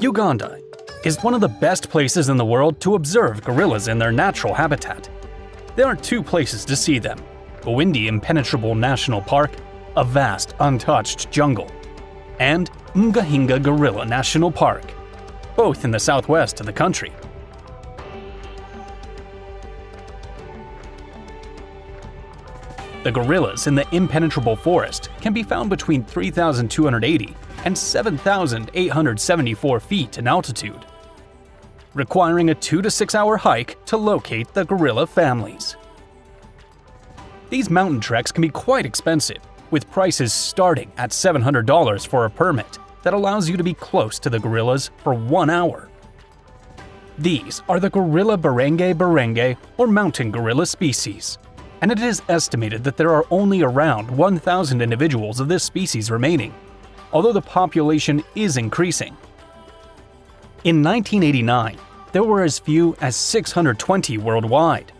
Uganda is one of the best places in the world to observe gorillas in their natural habitat. There are two places to see them: Bwindi Impenetrable National Park, a vast, untouched jungle, and Ngahinga Gorilla National Park, both in the southwest of the country. The gorillas in the impenetrable forest can be found between 3,280 and 7,874 feet in altitude, requiring a 2 to 6 hour hike to locate the gorilla families. These mountain treks can be quite expensive, with prices starting at $700 for a permit that allows you to be close to the gorillas for 1 hour. These are the gorilla barenge or mountain gorilla species, and it is estimated that there are only around 1,000 individuals of this species remaining, although the population is increasing. In 1989, there were as few as 620 worldwide.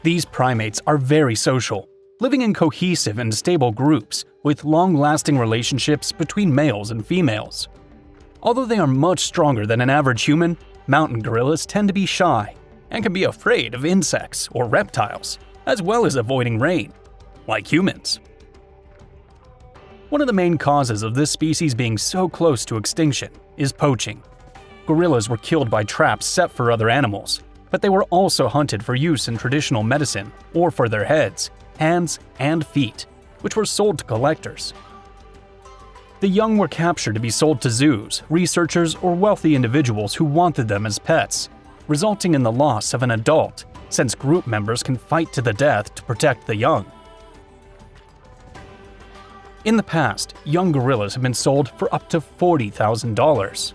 These primates are very social, living in cohesive and stable groups with long-lasting relationships between males and females. Although they are much stronger than an average human, mountain gorillas tend to be shy and can be afraid of insects or reptiles, as well as avoiding rain, like humans. One of the main causes of this species being so close to extinction is poaching. Gorillas were killed by traps set for other animals, but they were also hunted for use in traditional medicine or for their heads, hands, and feet, which were sold to collectors. The young were captured to be sold to zoos, researchers, or wealthy individuals who wanted them as pets, resulting in the loss of an adult, since group members can fight to the death to protect the young. In the past, young gorillas have been sold for up to $40,000.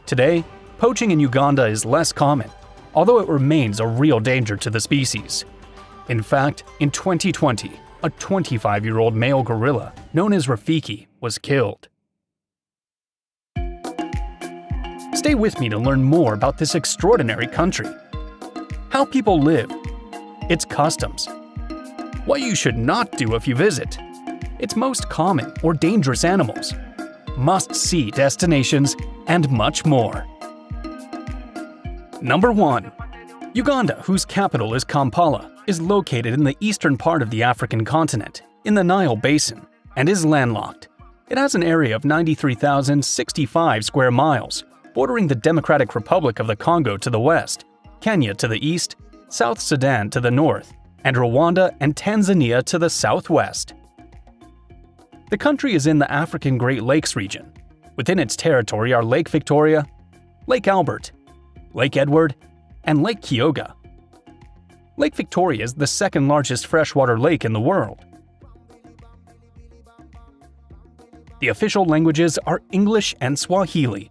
Today, poaching in Uganda is less common, although it remains a real danger to the species. In fact, in 2020, a 25-year-old male gorilla known as Rafiki was killed. Stay with me to learn more about this extraordinary country, how people live, its customs, what you should not do if you visit, its most common or dangerous animals, must-see destinations, and much more. Number 1. Uganda, whose capital is Kampala, is located in the eastern part of the African continent, in the Nile Basin, and is landlocked. It has an area of 93,065 square miles, bordering the Democratic Republic of the Congo to the west, Kenya to the east, South Sudan to the north, and Rwanda and Tanzania to the southwest. The country is in the African Great Lakes region. Within its territory are Lake Victoria, Lake Albert, Lake Edward, and Lake Kyoga. Lake Victoria is the second largest freshwater lake in the world. The official languages are English and Swahili,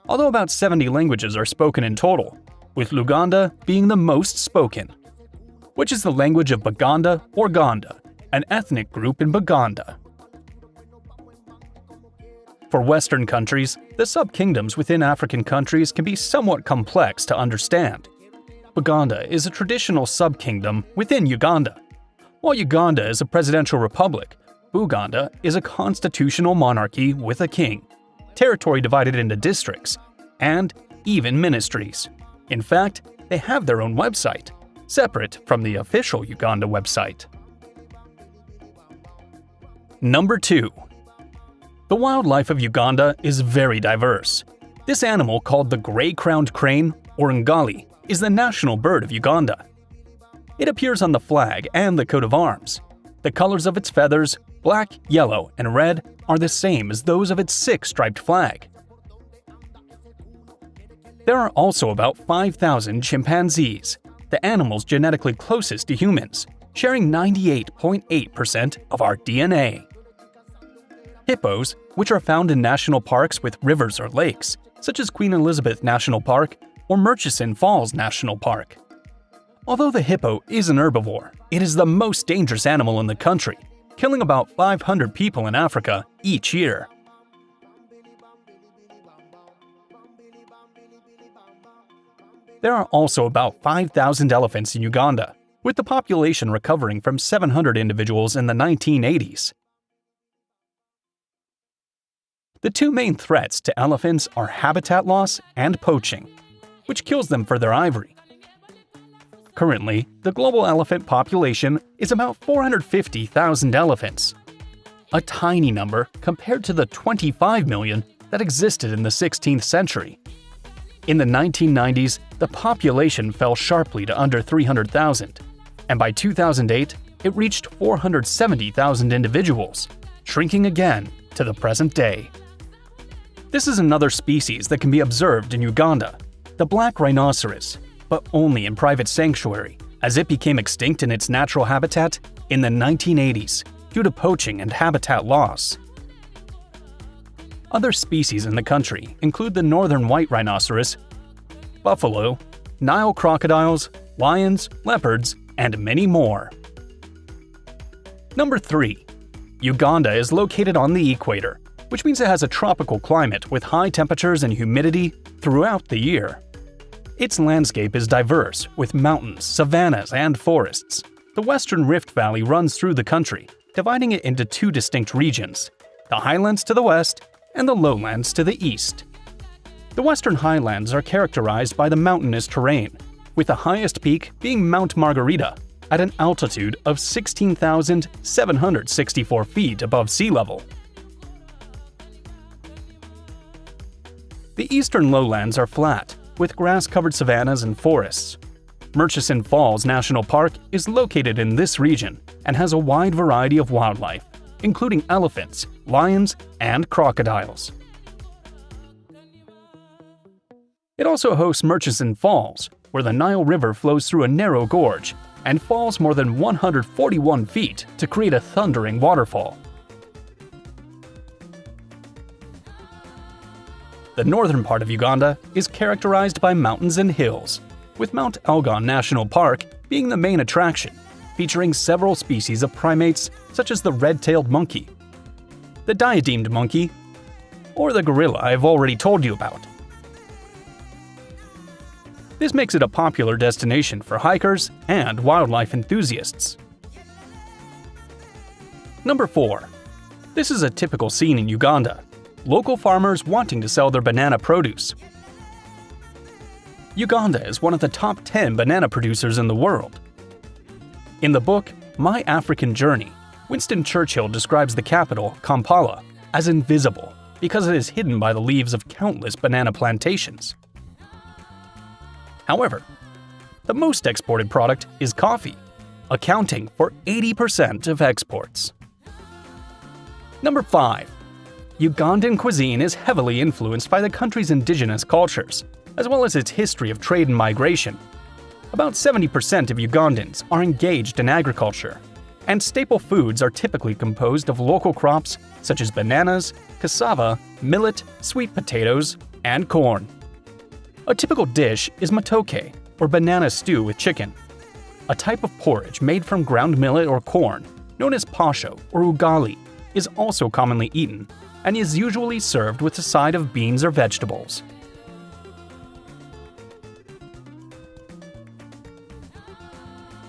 although about 70 languages are spoken in total, with Luganda being the most spoken, which is the language of Baganda or Ganda, an ethnic group in Baganda. For Western countries, the sub-kingdoms within African countries can be somewhat complex to understand. Baganda is a traditional sub-kingdom within Uganda. While Uganda is a presidential republic, Buganda is a constitutional monarchy with a king, territory divided into districts, and even ministries. In fact, they have their own website, separate from the official Uganda website. Number 2. The wildlife of Uganda is very diverse. This animal, called the gray-crowned crane, or ngali, is the national bird of Uganda. It appears on the flag and the coat of arms. The colors of its feathers, black, yellow, and red, are the same as those of its 6-striped flag. There are also about 5,000 chimpanzees, the animals genetically closest to humans, sharing 98.8% of our DNA. Hippos, which are found in national parks with rivers or lakes, such as Queen Elizabeth National Park or Murchison Falls National Park. Although the hippo is an herbivore, it is the most dangerous animal in the country, killing about 500 people in Africa each year. There are also about 5,000 elephants in Uganda, with the population recovering from 700 individuals in the 1980s. The two main threats to elephants are habitat loss and poaching, which kills them for their ivory. Currently, the global elephant population is about 450,000 elephants, a tiny number compared to the 25 million that existed in the 16th century. In the 1990s, the population fell sharply to under 300,000, and by 2008, it reached 470,000 individuals, shrinking again to the present day. This is another species that can be observed in Uganda, the black rhinoceros, but only in private sanctuary, as it became extinct in its natural habitat in the 1980s due to poaching and habitat loss. Other species in the country include the northern white rhinoceros, buffalo, Nile crocodiles, lions, leopards, and many more. Number 3. Uganda is located on the equator, which means it has a tropical climate with high temperatures and humidity throughout the year. Its landscape is diverse, with mountains, savannas, and forests. The Western Rift Valley runs through the country, dividing it into two distinct regions, the highlands to the west and the lowlands to the east. The Western Highlands are characterized by the mountainous terrain, with the highest peak being Mount Margarita at an altitude of 16,764 feet above sea level. The eastern lowlands are flat, with grass-covered savannas and forests. Murchison Falls National Park is located in this region and has a wide variety of wildlife, including elephants, lions, and crocodiles. It also hosts Murchison Falls, where the Nile River flows through a narrow gorge and falls more than 141 feet to create a thundering waterfall. The northern part of Uganda is characterized by mountains and hills, with Mount Elgon National Park being the main attraction, featuring several species of primates such as the red-tailed monkey, the diademed monkey, or the gorilla I've already told you about. This makes it a popular destination for hikers and wildlife enthusiasts. Number 4. This is a typical scene in Uganda. Local farmers wanting to sell their banana produce. Uganda is one of the top 10 banana producers in the world. In the book, My African Journey, Winston Churchill describes the capital, Kampala, as invisible because it is hidden by the leaves of countless banana plantations. However, the most exported product is coffee, accounting for 80% of exports. Number 5. Ugandan cuisine is heavily influenced by the country's indigenous cultures, as well as its history of trade and migration. About 70% of Ugandans are engaged in agriculture, and staple foods are typically composed of local crops such as bananas, cassava, millet, sweet potatoes, and corn. A typical dish is matoke, or banana stew with chicken. A type of porridge made from ground millet or corn, known as posho or ugali, is also commonly eaten and is usually served with a side of beans or vegetables.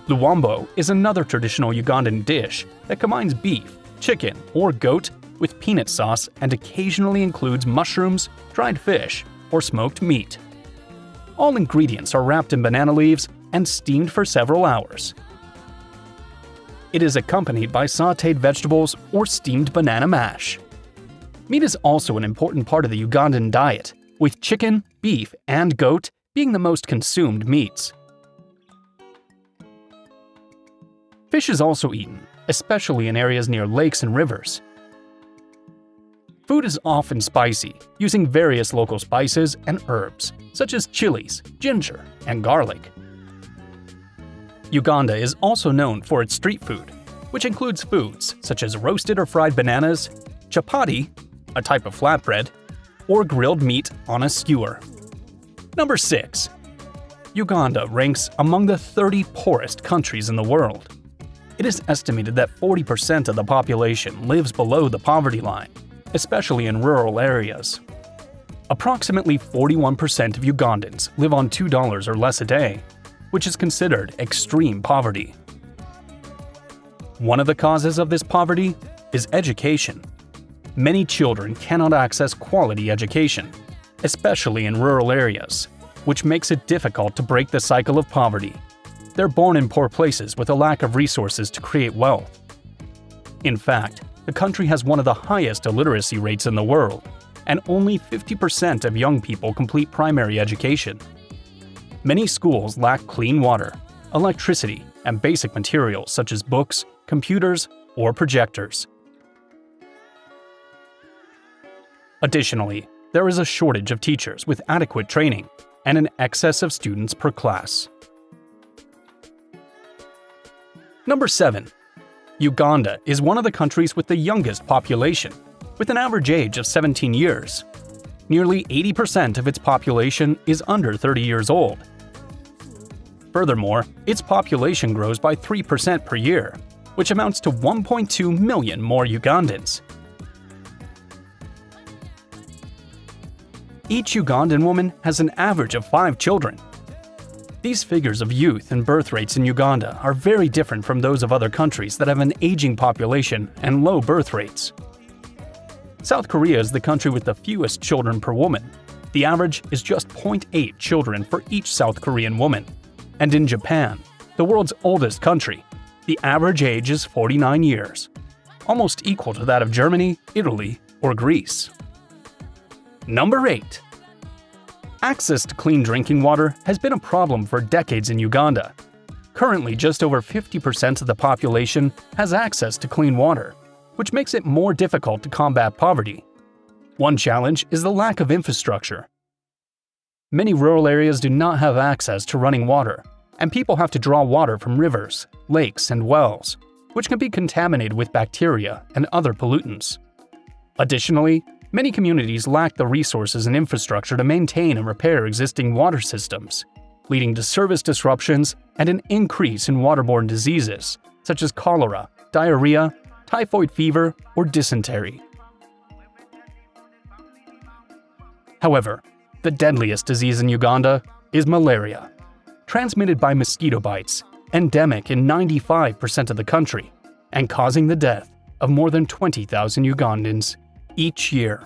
Luambo is another traditional Ugandan dish that combines beef, chicken, or goat with peanut sauce and occasionally includes mushrooms, dried fish, or smoked meat. All ingredients are wrapped in banana leaves and steamed for several hours. It is accompanied by sautéed vegetables or steamed banana mash. Meat is also an important part of the Ugandan diet, with chicken, beef, and goat being the most consumed meats. Fish is also eaten, especially in areas near lakes and rivers. Food is often spicy, using various local spices and herbs, such as chilies, ginger, and garlic. Uganda is also known for its street food, which includes foods such as roasted or fried bananas, chapati, a type of flatbread, or grilled meat on a skewer. Number 6. Uganda ranks among the 30 poorest countries in the world. It is estimated that 40% of the population lives below the poverty line, especially in rural areas. Approximately 41% of Ugandans live on $2 or less a day, which is considered extreme poverty. One of the causes of this poverty is education. many children cannot access quality education, especially in rural areas, which makes it difficult to break the cycle of poverty. They're born in poor places with a lack of resources to create wealth. In fact, the country has one of the highest illiteracy rates in the world, and only 50% of young people complete primary education. Many schools lack clean water, electricity, and basic materials such as books, computers, or projectors. Additionally, there is a shortage of teachers with adequate training and an excess of students per class. Number 7. Uganda is one of the countries with the youngest population, with an average age of 17 years. Nearly 80% of its population is under 30 years old. Furthermore, its population grows by 3% per year, which amounts to 1.2 million more Ugandans. Each Ugandan woman has an average of 5 children. These figures of youth and birth rates in Uganda are very different from those of other countries that have an aging population and low birth rates. South Korea is the country with the fewest children per woman. The average is just 0.8 children for each South Korean woman. And in Japan, the world's oldest country, the average age is 49 years, almost equal to that of Germany, Italy, or Greece. Number 8. Access to clean drinking water has been a problem for decades in Uganda. Currently, just over 50% of the population has access to clean water, which makes it more difficult to combat poverty. One challenge is the lack of infrastructure. Many rural areas do not have access to running water, and people have to draw water from rivers, lakes, and wells, which can be contaminated with bacteria and other pollutants. Additionally, many communities lack the resources and infrastructure to maintain and repair existing water systems, leading to service disruptions and an increase in waterborne diseases such as cholera, diarrhea, typhoid fever, or dysentery. However, the deadliest disease in Uganda is malaria, transmitted by mosquito bites, endemic in 95% of the country, and causing the death of more than 20,000 Ugandans each year.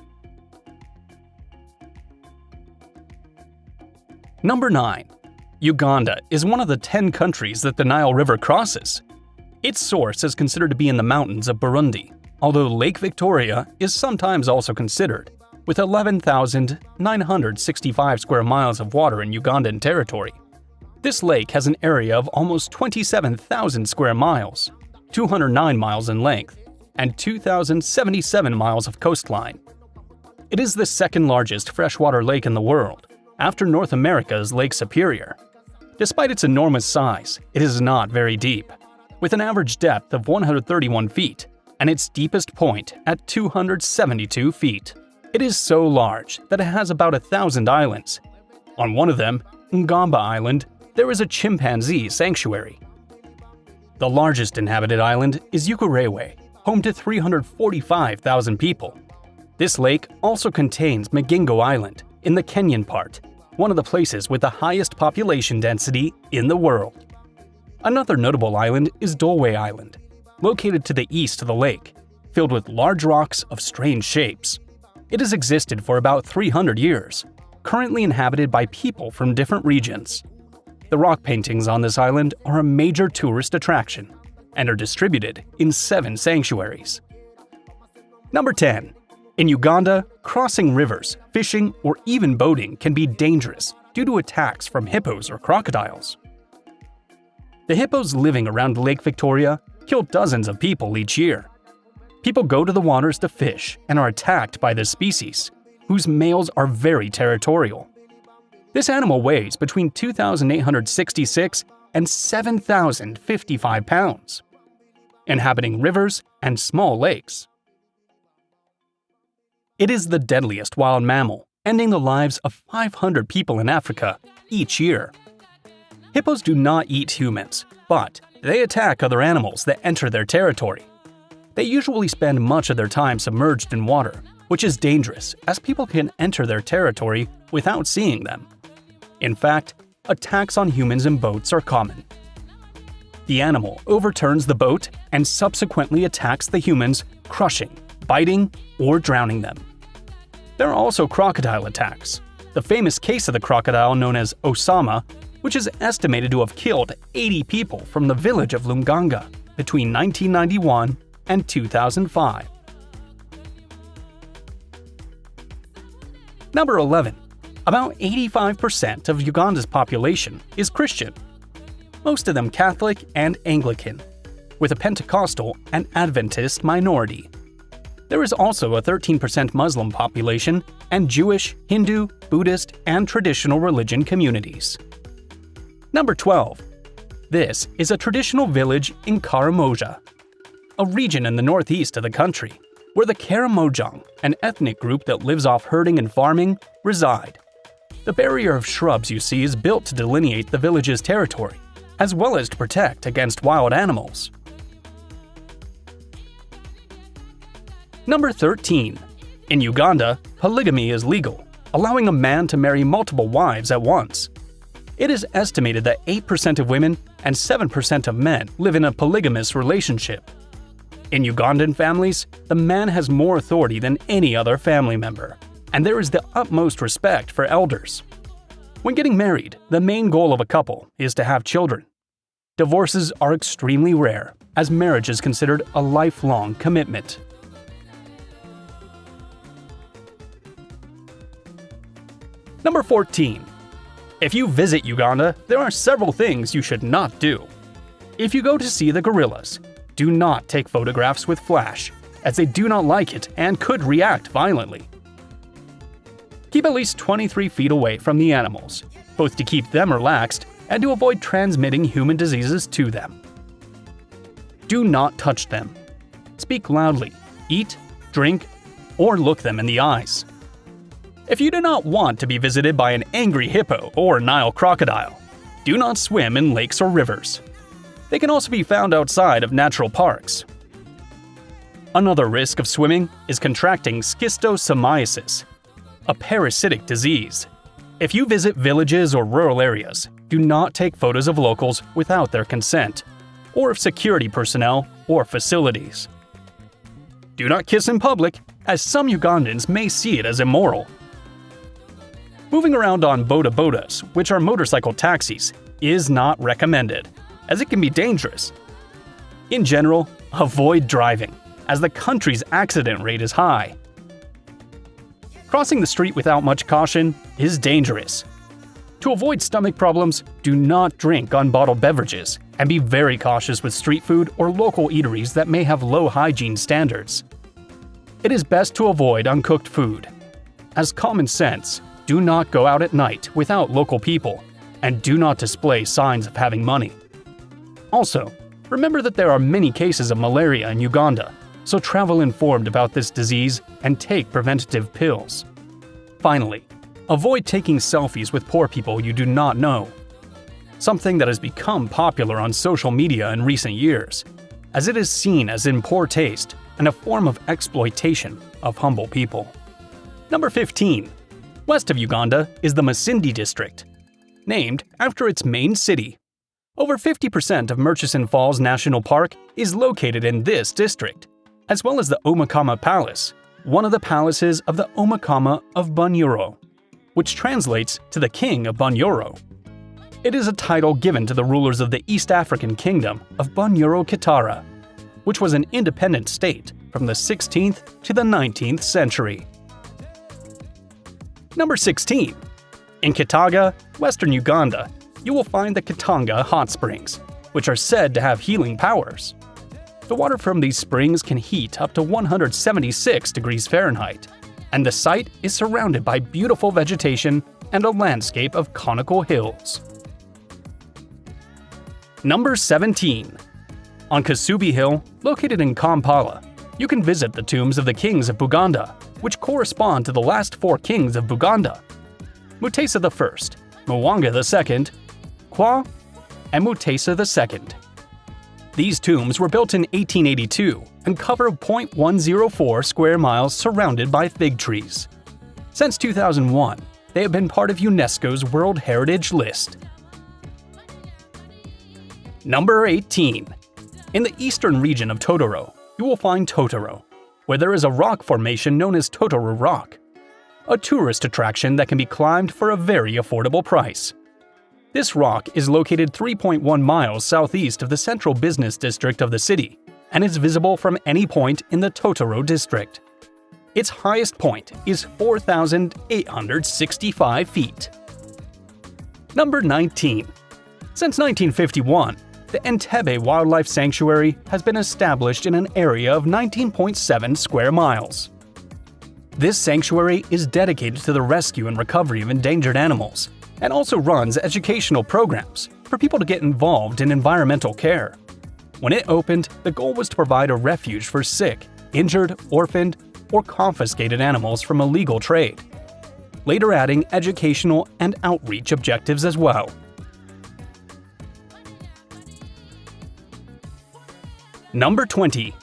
Number 9. Uganda is one of the 10 countries that the Nile River crosses. Its source is considered to be in the mountains of Burundi, although Lake Victoria is sometimes also considered, with 11,965 square miles of water in Ugandan territory. This lake has an area of almost 27,000 square miles, 209 miles in length, and 2,077 miles of coastline. It is the second largest freshwater lake in the world, after North America's Lake Superior. Despite its enormous size, it is not very deep, with an average depth of 131 feet and its deepest point at 272 feet. It is so large that it has about 1,000 islands. On one of them, Ngamba Island, there is a chimpanzee sanctuary. The largest inhabited island is Ukerewe, home to 345,000 people. This lake also contains Magingo Island in the Kenyan part, one of the places with the highest population density in the world. Another notable island is Dolwe Island, located to the east of the lake, filled with large rocks of strange shapes. It has existed for about 300 years, currently inhabited by people from different regions. The rock paintings on this island are a major tourist attraction and are distributed in 7 sanctuaries. Number 10. In Uganda, crossing rivers, fishing, or even boating can be dangerous due to attacks from hippos or crocodiles. The hippos living around Lake Victoria kill dozens of people each year. People go to the waters to fish and are attacked by this species, whose males are very territorial. This animal weighs between 2,866 and 7,055 pounds, inhabiting rivers and small lakes. It is the deadliest wild mammal, ending the lives of 500 people in Africa each year. Hippos do not eat humans, but they attack other animals that enter their territory. They usually spend much of their time submerged in water, which is dangerous as people can enter their territory without seeing them. In fact, attacks on humans in boats are common. The animal overturns the boat and subsequently attacks the humans, crushing, biting, or drowning them. There are also crocodile attacks. The famous case of the crocodile known as Osama, which is estimated to have killed 80 people from the village of Lunganga between 1991 and 2005. Number 11. About 85% of Uganda's population is Christian, most of them Catholic and Anglican, with a Pentecostal and Adventist minority. There is also a 13% Muslim population and Jewish, Hindu, Buddhist, and traditional religion communities. Number 12. This is a traditional village in Karamoja, a region in the northeast of the country, where the Karamojong, an ethnic group that lives off herding and farming, reside. The barrier of shrubs you see is built to delineate the village's territory, as well as to protect against wild animals. Number 13. In Uganda, polygamy is legal, allowing a man to marry multiple wives at once. It is estimated that 8% of women and 7% of men live in a polygamous relationship. In Ugandan families, the man has more authority than any other family member, and there is the utmost respect for elders. When getting married, the main goal of a couple is to have children. Divorces are extremely rare, as marriage is considered a lifelong commitment. Number 14. If you visit Uganda, there are several things you should not do. If you go to see the gorillas, do not take photographs with flash, as they do not like it and could react violently. Keep at least 23 feet away from the animals, both to keep them relaxed and to avoid transmitting human diseases to them. Do not touch them. Speak loudly, eat, drink, or look them in the eyes. If you do not want to be visited by an angry hippo or Nile crocodile, do not swim in lakes or rivers. They can also be found outside of natural parks. Another risk of swimming is contracting schistosomiasis, a parasitic disease. If you visit villages or rural areas, do not take photos of locals without their consent, or of security personnel or facilities. Do not kiss in public, as some Ugandans may see it as immoral. Moving around on boda-bodas, which are motorcycle taxis, is not recommended, as it can be dangerous. In general, avoid driving, as the country's accident rate is high. Crossing the street without much caution is dangerous. To avoid stomach problems, do not drink unbottled beverages, and be very cautious with street food or local eateries that may have low hygiene standards. It is best to avoid uncooked food. As common sense, do not go out at night without local people, and do not display signs of having money. Also, remember that there are many cases of malaria in Uganda, so travel informed about this disease and take preventative pills. Finally, avoid taking selfies with poor people you do not know, something that has become popular on social media in recent years, as it is seen as in poor taste and a form of exploitation of humble people. Number 15. West of Uganda is the Masindi district, named after its main city. Over 50% of Murchison Falls National Park is located in this district, as well as the Omakama Palace, one of the palaces of the Omakama of Bunyoro, which translates to the King of Bunyoro. It is a title given to the rulers of the East African Kingdom of Bunyoro Kitara, which was an independent state from the 16th to the 19th century. Number 16. In Kitaga, western Uganda, you will find the Katanga Hot Springs, which are said to have healing powers. The water from these springs can heat up to 176 degrees Fahrenheit, and the site is surrounded by beautiful vegetation and a landscape of conical hills. Number 17. On Kasubi Hill, located in Kampala, you can visit the tombs of the kings of Buganda, which correspond to the last 4 kings of Buganda: Mutesa I, Mwanga II, Kwa, and Mutesa II. These tombs were built in 1882 and cover 0.104 square miles surrounded by fig trees. Since 2001, they have been part of UNESCO's World Heritage List. Number 18. In the eastern region of Totoro, you will find Totoro, where there is a rock formation known as Totoro Rock, a tourist attraction that can be climbed for a very affordable price. This rock is located 3.1 miles southeast of the central business district of the city and is visible from any point in the Totoro district. Its highest point is 4,865 feet. Number 19. Since 1951, the Entebbe Wildlife Sanctuary has been established in an area of 19.7 square miles. This sanctuary is dedicated to the rescue and recovery of endangered animals and also runs educational programs for people to get involved in environmental care. When it opened, the goal was to provide a refuge for sick, injured, orphaned, or confiscated animals from illegal trade, later adding educational and outreach objectives as well. Number 20.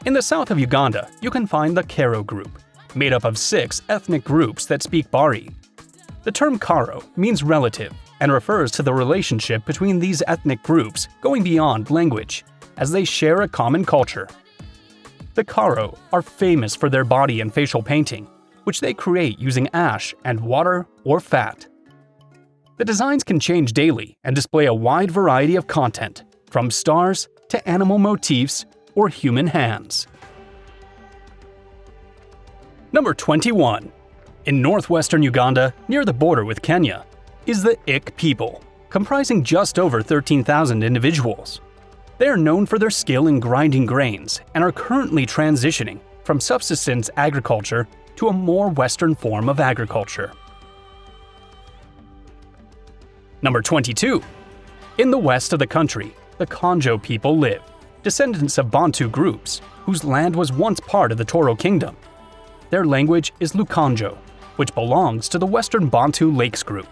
In the south of Uganda, you can find the Karo group, made up of 6 ethnic groups that speak Bari. The term Karo means relative and refers to the relationship between these ethnic groups going beyond language, as they share a common culture. The Karo are famous for their body and facial painting, which they create using ash and water or fat. The designs can change daily and display a wide variety of content, from stars to animal motifs or human hands. Number 21. In northwestern Uganda, near the border with Kenya, is the YEC people, comprising just over 13,000 individuals. They are known for their skill in grinding grains and are currently transitioning from subsistence agriculture to a more Western form of agriculture. Number 22. In the west of the country, the Konjo people live, descendants of Bantu groups, whose land was once part of the Toro Kingdom. Their language is Lukonjo, which belongs to the Western Bantu Lakes group.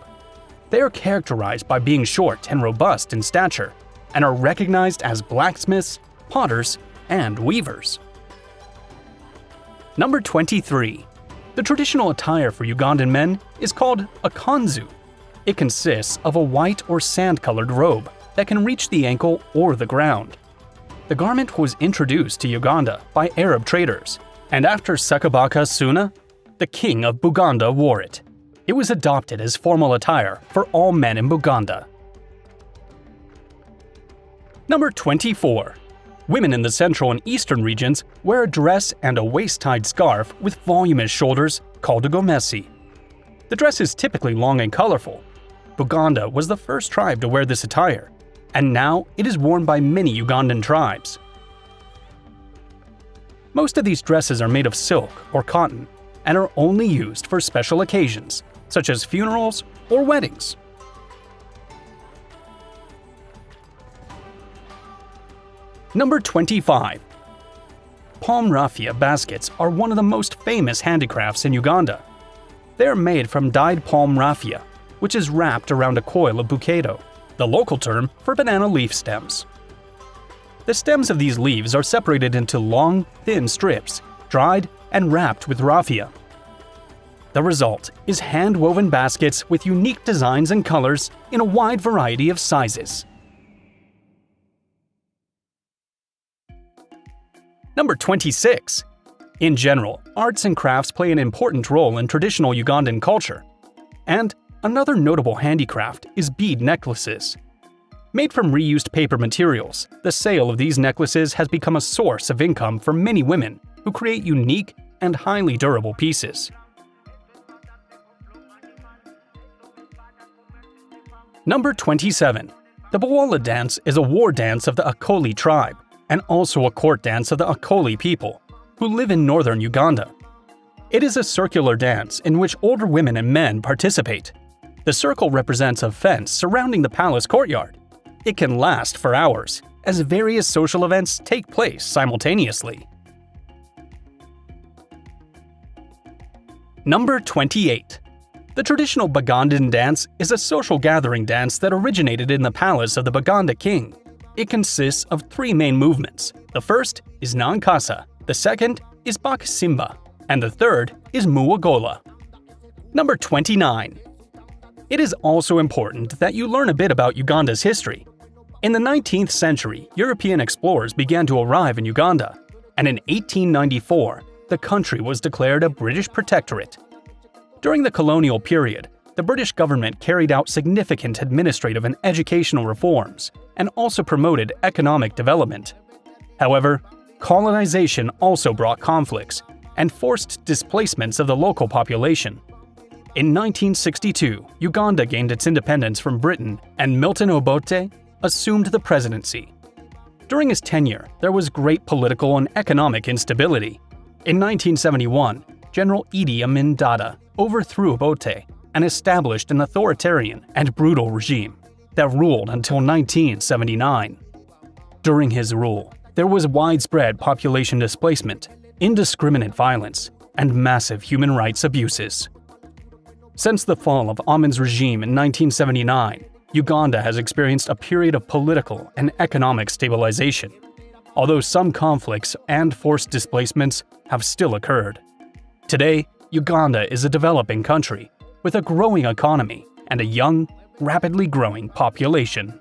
They are characterized by being short and robust in stature, and are recognized as blacksmiths, potters, and weavers. Number 23. The traditional attire for Ugandan men is called a kanzu. It consists of a white or sand-colored robe that can reach the ankle or the ground. The garment was introduced to Uganda by Arab traders, and after Sakabaka Suna, the king of Buganda, wore it. It was adopted as formal attire for all men in Buganda. Number 24. Women in the central and eastern regions wear a dress and a waist-tied scarf with voluminous shoulders called a gomesi. The dress is typically long and colorful. Buganda was the first tribe to wear this attire, and now it is worn by many Ugandan tribes. Most of these dresses are made of silk or cotton and are only used for special occasions, such as funerals or weddings. Number 25. Palm raffia baskets are one of the most famous handicrafts in Uganda. They are made from dyed palm raffia, which is wrapped around a coil of bukedo, the local term for banana leaf stems. The stems of these leaves are separated into long, thin strips, dried and wrapped with raffia. The result is hand-woven baskets with unique designs and colors in a wide variety of sizes. Number 26. In general, arts and crafts play an important role in traditional Ugandan culture. And another notable handicraft is bead necklaces. Made from reused paper materials, the sale of these necklaces has become a source of income for many women who create unique and highly durable pieces. Number 27. The Bawala dance is a war dance of the Akoli tribe, and also a court dance of the Akoli people, who live in northern Uganda. It is a circular dance in which older women and men participate. The circle represents a fence surrounding the palace courtyard. It can last for hours, as various social events take place simultaneously. Number 28. The traditional Bagandan dance is a social gathering dance that originated in the palace of the Baganda king. It consists of 3 main movements. The first is Nankasa, the second is Bakasimba, and the third is Muwagola. Number 29. It is also important that you learn a bit about Uganda's history. In the 19th century, European explorers began to arrive in Uganda, and in 1894, the country was declared a British protectorate. During the colonial period, the British government carried out significant administrative and educational reforms and also promoted economic development. However, colonization also brought conflicts and forced displacements of the local population. In 1962, Uganda gained its independence from Britain and Milton Obote assumed the presidency. During his tenure, there was great political and economic instability. In 1971, General Idi Amin Dada overthrew Obote and established an authoritarian and brutal regime that ruled until 1979. During his rule, there was widespread population displacement, indiscriminate violence, and massive human rights abuses. Since the fall of Amin's regime in 1979, Uganda has experienced a period of political and economic stabilization, although some conflicts and forced displacements have still occurred. Today, Uganda is a developing country with a growing economy and a young, rapidly growing population.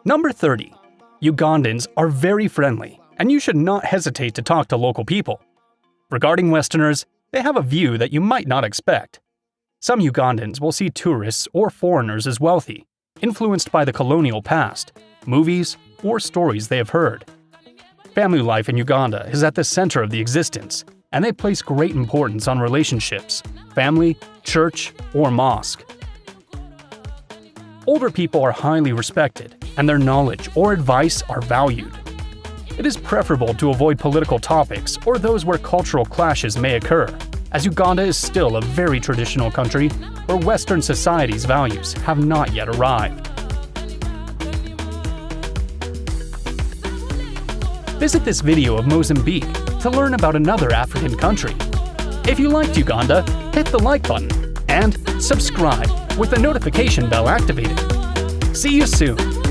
Number 30. Ugandans are very friendly, and you should not hesitate to talk to local people. Regarding Westerners, they have a view that you might not expect. Some Ugandans will see tourists or foreigners as wealthy, influenced by the colonial past, movies, or stories they have heard. Family life in Uganda is at the center of the existence, and they place great importance on relationships, family, church, or mosque. Older people are highly respected, and their knowledge or advice are valued. It is preferable to avoid political topics or those where cultural clashes may occur, as Uganda is still a very traditional country where Western society's values have not yet arrived. Visit this video of Mozambique to learn about another African country. If you liked Uganda, hit the like button and subscribe with the notification bell activated. See you soon!